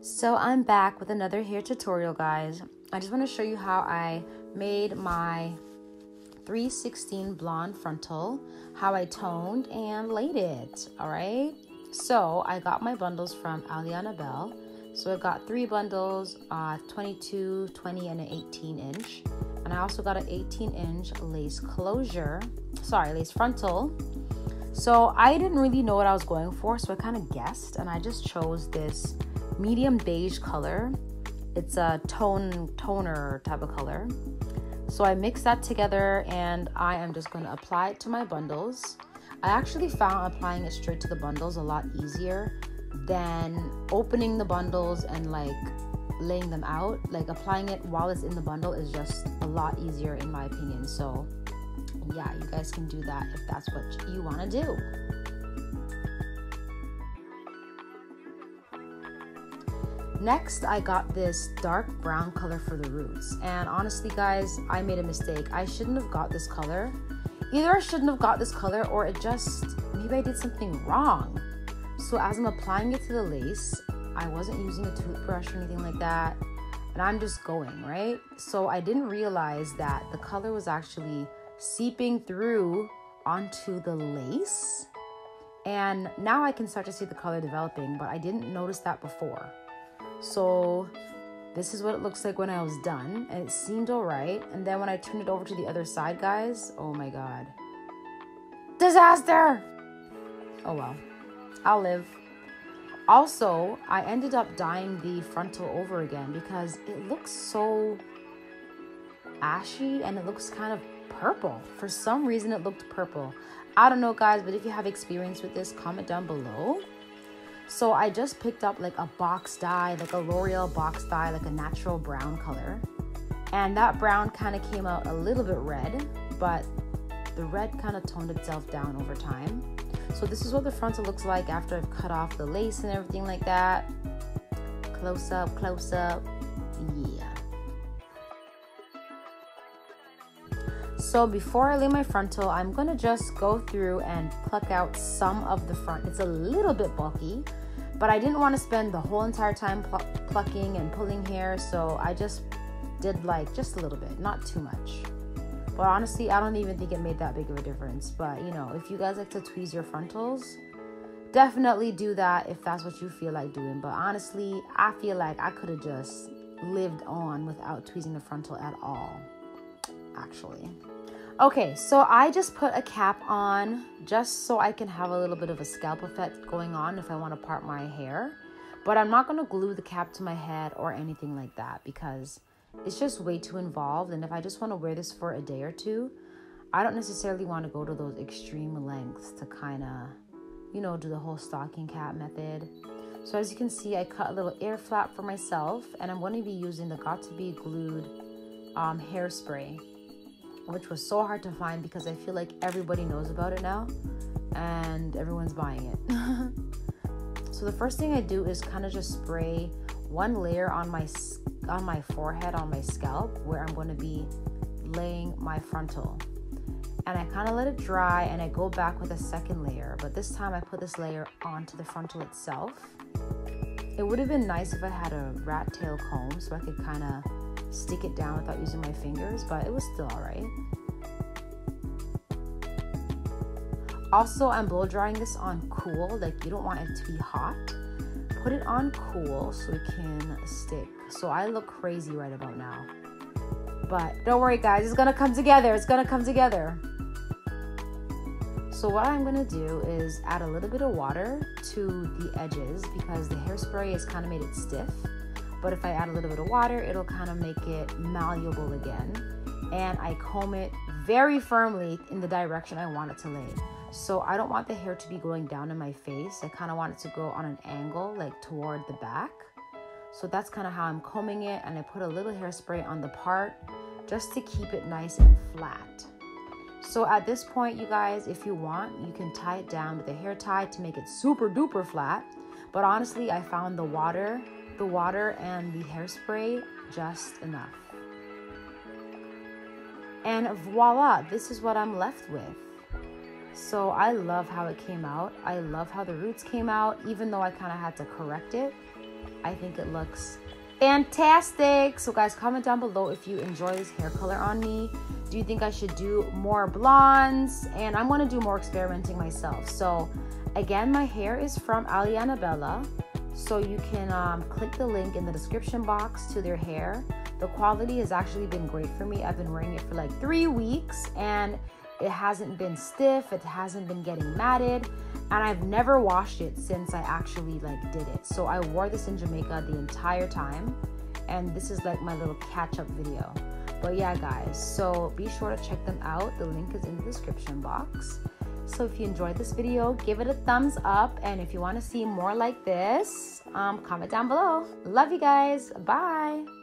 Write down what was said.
So I'm back with another hair tutorial, guys. I just want to show you how I made my 316 blonde frontal, how I toned and laid it. All right, so I got my bundles from Aliana Bell. So I got 3 bundles, 22, 20, and an 18-inch. And I also got an 18-inch lace frontal. So I didn't really know what I was going for, so I kind of guessed, and I just chose this medium beige color. It's a toner type of color. So I mixed that together, and I am just going to apply it to my bundles. I actually found applying it straight to the bundles a lot easier than opening the bundles and like laying them out. Like applying it while it's in the bundle is just a lot easier in my opinion. So yeah, you guys can do that if that's what you want to do. Next, I got this dark brown color for the roots. And honestly, guys, I made a mistake. I shouldn't have got this color. Either I shouldn't have got this color or maybe I did something wrong. So as I'm applying it to the lace, I wasn't using a toothbrush or anything like that. And I'm just going, right? So I didn't realize that the color was actually seeping through onto the lace. And now I can start to see the color developing, but I didn't notice that before. So this is what it looks like when I was done, and it seemed all right. And then when I turned it over to the other side, guys, oh my God. Disaster! Oh well, I'll live. Also, I ended up dyeing the frontal over again because it looks so ashy and it looks kind of purple. For some reason, it looked purple. I don't know, guys, but if you have experience with this, comment down below. So I just picked up like a box dye, like a L'Oreal box dye, like a natural brown color. And that brown kind of came out a little bit red, but the red kind of toned itself down over time. So this is what the frontal looks like after I've cut off the lace and everything like that. Close up, yeah. So before I lay my frontal, I'm gonna just go through and pluck out some of the front. It's a little bit bulky, but I didn't want to spend the whole entire time plucking and pulling hair, so I just did like just a little bit, not too much. But honestly, I don't even think it made that big of a difference. But you know, if you guys like to tweeze your frontals, definitely do that if that's what you feel like doing. But honestly, I feel like I could have just lived on without tweezing the frontal at all, actually. Okay, so I just put a cap on just so I can have a little bit of a scalp effect going on if I want to part my hair. But I'm not going to glue the cap to my head or anything like that because it's just way too involved. And if I just want to wear this for a day or two, I don't necessarily want to go to those extreme lengths to kind of, you know, do the whole stocking cap method. So as you can see, I cut a little air flap for myself, and I'm going to be using the Got To Be Glued hairspray, which was so hard to find because I feel like everybody knows about it now and everyone's buying it. So the first thing I do is kind of just spray one layer on my forehead, on my scalp, where I'm going to be laying my frontal. And I kind of let it dry and I go back with a second layer, but this time I put this layer onto the frontal itself. It would have been nice if I had a rat tail comb so I could kind of stick it down without using my fingers, but it was still all right. Also, I'm blow drying this on cool, like you don't want it to be hot. Put it on cool so it can stick. So I look crazy right about now. But don't worry, guys, it's gonna come together. It's gonna come together. So what I'm gonna do is add a little bit of water to the edges because the hairspray has kind of made it stiff. But if I add a little bit of water, it'll kind of make it malleable again. And I comb it very firmly in the direction I want it to lay. So I don't want the hair to be going down in my face. I kind of want it to go on an angle, like toward the back. So that's kind of how I'm combing it. And I put a little hairspray on the part just to keep it nice and flat. So at this point, you guys, if you want, you can tie it down with a hair tie to make it super duper flat. But honestly, I found the water and the hairspray just enough. And voila, this is what I'm left with. So I love how it came out. I love how the roots came out, even though I kind of had to correct it. I think it looks fantastic. So guys, comment down below if you enjoy this hair color on me. Do you think I should do more blondes? And I'm going to do more experimenting myself. So again, my hair is from Aliana Bella. So you can click the link in the description box to their hair. The quality has actually been great for me. I've been wearing it for like 3 weeks and it hasn't been stiff. It hasn't been getting matted. And I've never washed it since I actually like did it. So I wore this in Jamaica the entire time. And this is like my little catch-up video. But yeah, guys, so be sure to check them out. The link is in the description box. So if you enjoyed this video, give it a thumbs up. And if you want to see more like this, comment down below. Love you guys. Bye.